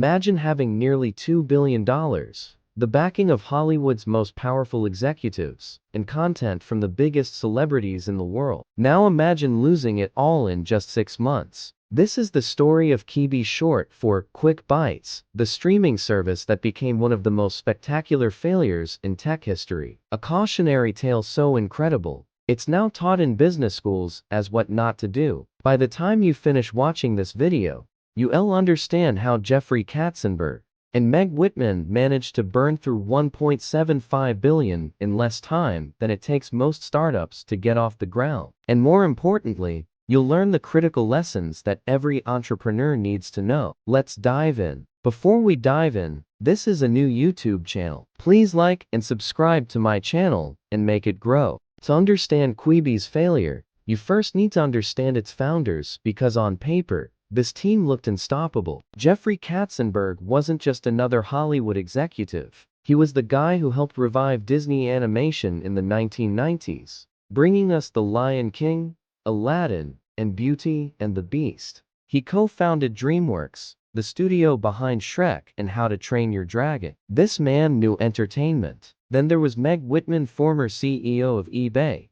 Imagine having nearly $2 billion, the backing of Hollywood's most powerful executives, and content from the biggest celebrities in the world. Now imagine losing it all in just 6 months. This is the story of Quibi, short for Quick Bites, the streaming service that became one of the most spectacular failures in tech history. A cautionary tale so incredible, it's now taught in business schools as what not to do. By the time you finish watching this video, you'll understand how Jeffrey Katzenberg and Meg Whitman managed to burn through $1.75 billion in less time than it takes most startups to get off the ground. And more importantly, you'll learn the critical lessons that every entrepreneur needs to know. Let's dive in. Before we dive in, this is a new YouTube channel. Please like and subscribe to my channel and make it grow. To understand Quibi's failure, you first need to understand its founders, because on paper, this team looked unstoppable. Jeffrey Katzenberg wasn't just another Hollywood executive. He was the guy who helped revive Disney animation in the 1990s, bringing us The Lion King, Aladdin, and Beauty and the Beast. He co-founded DreamWorks, the studio behind Shrek and How to Train Your Dragon. This man knew entertainment. Then there was Meg Whitman, former CEO of eBay,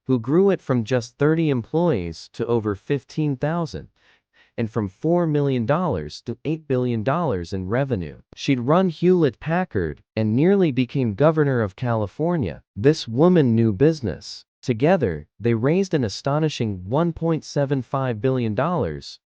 who grew it from just 30 employees to over 15,000. And from $4 million to $8 billion in revenue. She'd run Hewlett-Packard and nearly became governor of California. This woman knew business. Together, they raised an astonishing $1.75 billion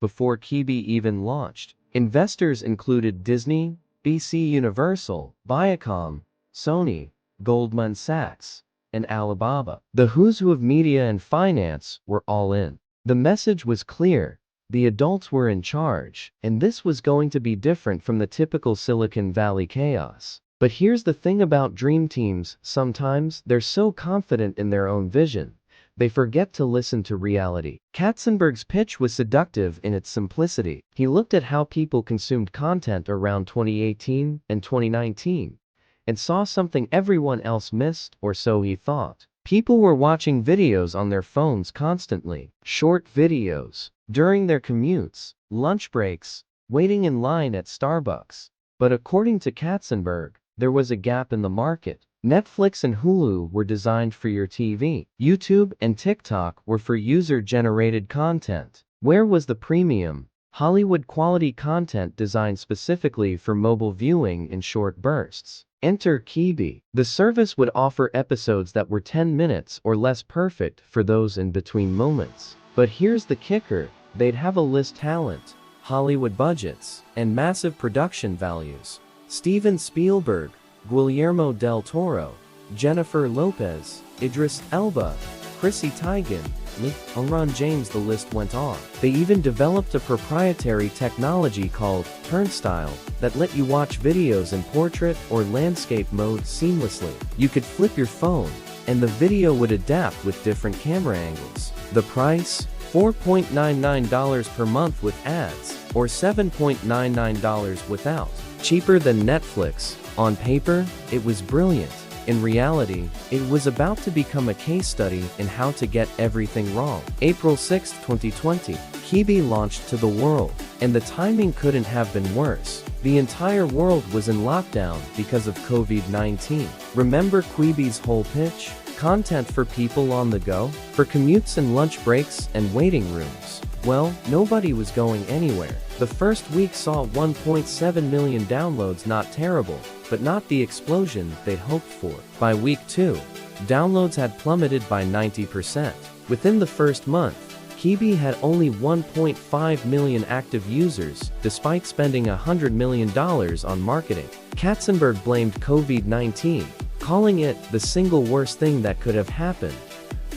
before Quibi even launched. Investors included Disney, BC Universal, Viacom, Sony, Goldman Sachs, and Alibaba. The who's who of media and finance were all in. The message was clear. The adults were in charge, and this was going to be different from the typical Silicon Valley chaos. But here's the thing about dream teams: sometimes they're so confident in their own vision, they forget to listen to reality. Katzenberg's pitch was seductive in its simplicity. He looked at how people consumed content around 2018 and 2019, and saw something everyone else missed, or so he thought. People were watching videos on their phones constantly. Short videos, during their commutes, lunch breaks, waiting in line at Starbucks. But according to Katzenberg, there was a gap in the market. Netflix and Hulu were designed for your TV. YouTube and TikTok were for user-generated content. Where was the premium, Hollywood-quality content designed specifically for mobile viewing in short bursts? Enter Quibi. The service would offer episodes that were 10 minutes or less, perfect for those in-between moments. But here's the kicker: they'd have a list talent, Hollywood budgets, and massive production values. Steven Spielberg, Guillermo del Toro, Jennifer Lopez, Idris Elba, Chrissy Teigen, LeBron James, the list went on. They even developed a proprietary technology called Turnstyle that let you watch videos in portrait or landscape mode seamlessly. You could flip your phone, and the video would adapt with different camera angles. The price? $4.99 per month with ads, or $7.99 without. Cheaper than Netflix. On paper, it was brilliant. In reality, it was about to become a case study in how to get everything wrong. April 6, 2020, Quibi launched to the world, and the timing couldn't have been worse. The entire world was in lockdown because of COVID-19. Remember Quibi's whole pitch? Content for people on the go, for commutes and lunch breaks and waiting rooms. Well, nobody was going anywhere. The first week saw 1.7 million downloads. Not terrible, but not the explosion they'd hoped for. By week 2, downloads had plummeted by 90%. Within the first month, Quibi had only 1.5 million active users, despite spending $100 million on marketing. Katzenberg blamed COVID-19, calling it the single worst thing that could have happened.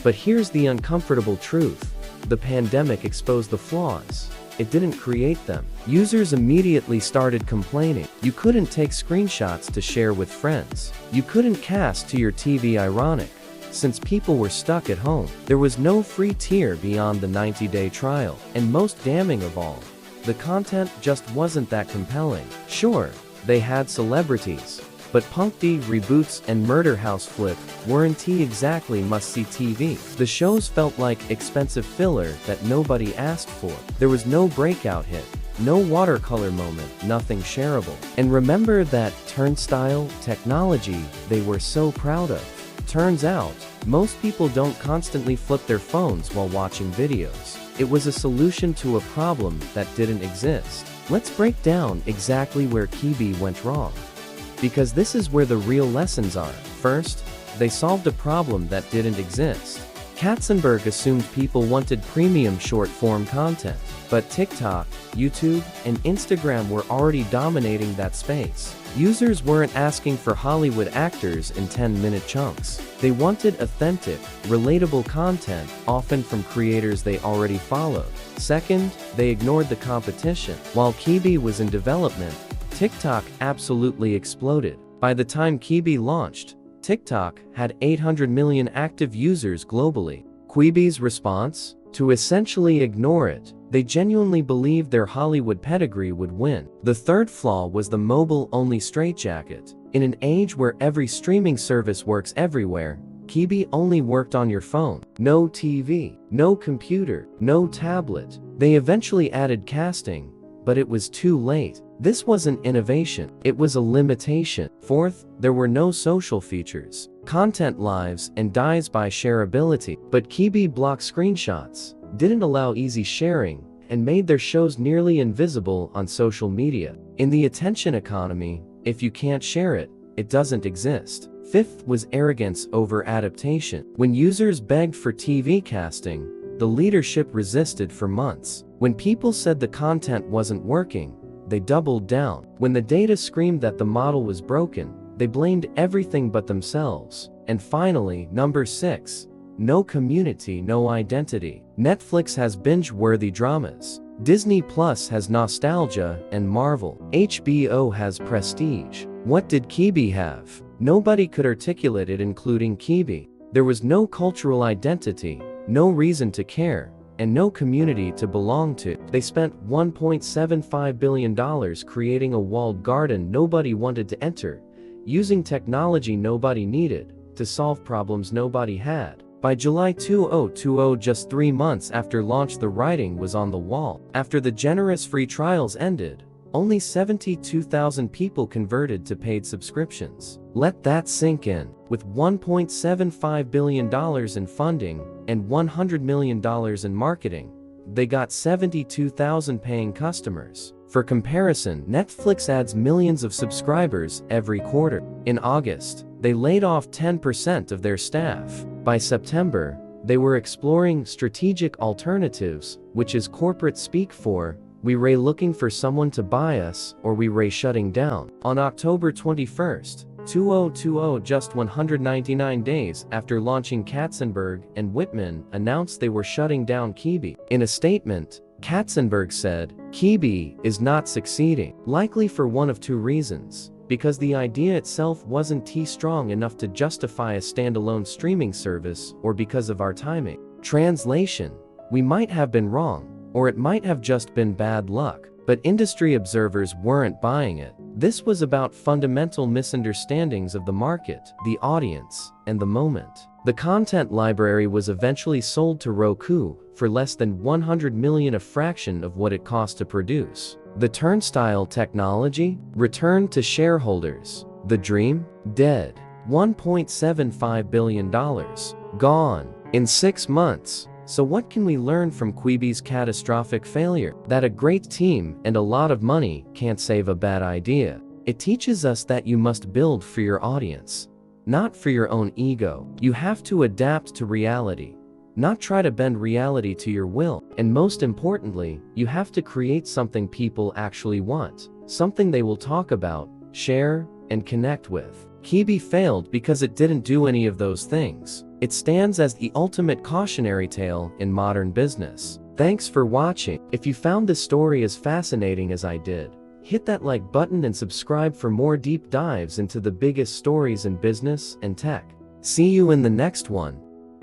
But here's the uncomfortable truth: the pandemic exposed the flaws. It didn't create them. Users immediately started complaining. You couldn't take screenshots to share with friends. You couldn't cast to your TV. Ironic, since people were stuck at home. There was no free tier beyond the 90-day trial. And most damning of all, the content just wasn't that compelling. Sure, they had celebrities, but Punk D reboots and Murder House Flip weren't exactly must-see TV. The shows felt like expensive filler that nobody asked for. There was no breakout hit, No watercolor moment, nothing shareable. And remember that Turnstyle technology they were so proud of? Turns out, most people don't constantly flip their phones while watching videos. It was a solution to a problem that didn't exist. Let's break down exactly where Quibi went wrong. Because this is where the real lessons are. First, they solved a problem that didn't exist. Katzenberg assumed people wanted premium short-form content, but TikTok, YouTube, and Instagram were already dominating that space. Users weren't asking for Hollywood actors in 10-minute chunks. They wanted authentic, relatable content, often from creators they already followed. Second, they ignored the competition. While Quibi was in development, TikTok absolutely exploded. By the time Quibi launched, TikTok had 800 million active users globally. Quibi's response? To essentially ignore it. They genuinely believed their Hollywood pedigree would win. The third flaw was the mobile-only straitjacket. In an age where every streaming service works everywhere, Quibi only worked on your phone. No TV, no computer, no tablet. They eventually added casting, but it was too late. This wasn't innovation, it was a limitation. Fourth, there were no social features. Content lives and dies by shareability. But Quibi blocked screenshots, didn't allow easy sharing, and made their shows nearly invisible on social media. In the attention economy, if you can't share it, it doesn't exist. Fifth was arrogance over adaptation. When users begged for TV casting, the leadership resisted for months. When people said the content wasn't working, they doubled down. When the data screamed that the model was broken, they blamed everything but themselves. And finally, number 6. No community, no identity. Netflix has binge-worthy dramas. Disney Plus has nostalgia and Marvel. HBO has prestige. What did Quibi have? Nobody could articulate it, including Quibi. There was no cultural identity, no reason to care, and no community to belong to. They spent $1.75 billion creating a walled garden nobody wanted to enter, using technology nobody needed, to solve problems nobody had. By July 2020, just 3 months after launch, the writing was on the wall. After the generous free trials ended, only 72,000 people converted to paid subscriptions. Let that sink in. With $1.75 billion in funding and $100 million in marketing, they got 72,000 paying customers. For comparison, Netflix adds millions of subscribers every quarter. In August, they laid off 10% of their staff. By September, they were exploring strategic alternatives, which is corporate speak for we ray looking for someone to buy us, or we ray shutting down. On October 21st, 2020, just 199 days after launching, Katzenberg and Whitman announced they were shutting down Quibi. In a statement, Katzenberg said, "Quibi is not succeeding, likely for one of two reasons. Because the idea itself wasn't too strong enough to justify a standalone streaming service, or because of our timing." Translation: we might have been wrong, or it might have just been bad luck. But industry observers weren't buying it. This was about fundamental misunderstandings of the market, the audience, and the moment. The content library was eventually sold to Roku for less than $100 million, a fraction of what it cost to produce. The Turnstyle technology returned to shareholders. The dream? Dead. $1.75 billion. Gone. In 6 months. So what can we learn from Quibi's catastrophic failure? That a great team and a lot of money can't save a bad idea. It teaches us that you must build for your audience, not for your own ego. You have to adapt to reality, not try to bend reality to your will. And most importantly, you have to create something people actually want, something they will talk about, share, and connect with. Quibi failed because it didn't do any of those things. It stands as the ultimate cautionary tale in modern business. Thanks for watching. If you found this story as fascinating as I did, hit that like button and subscribe for more deep dives into the biggest stories in business and tech. See you in the next one.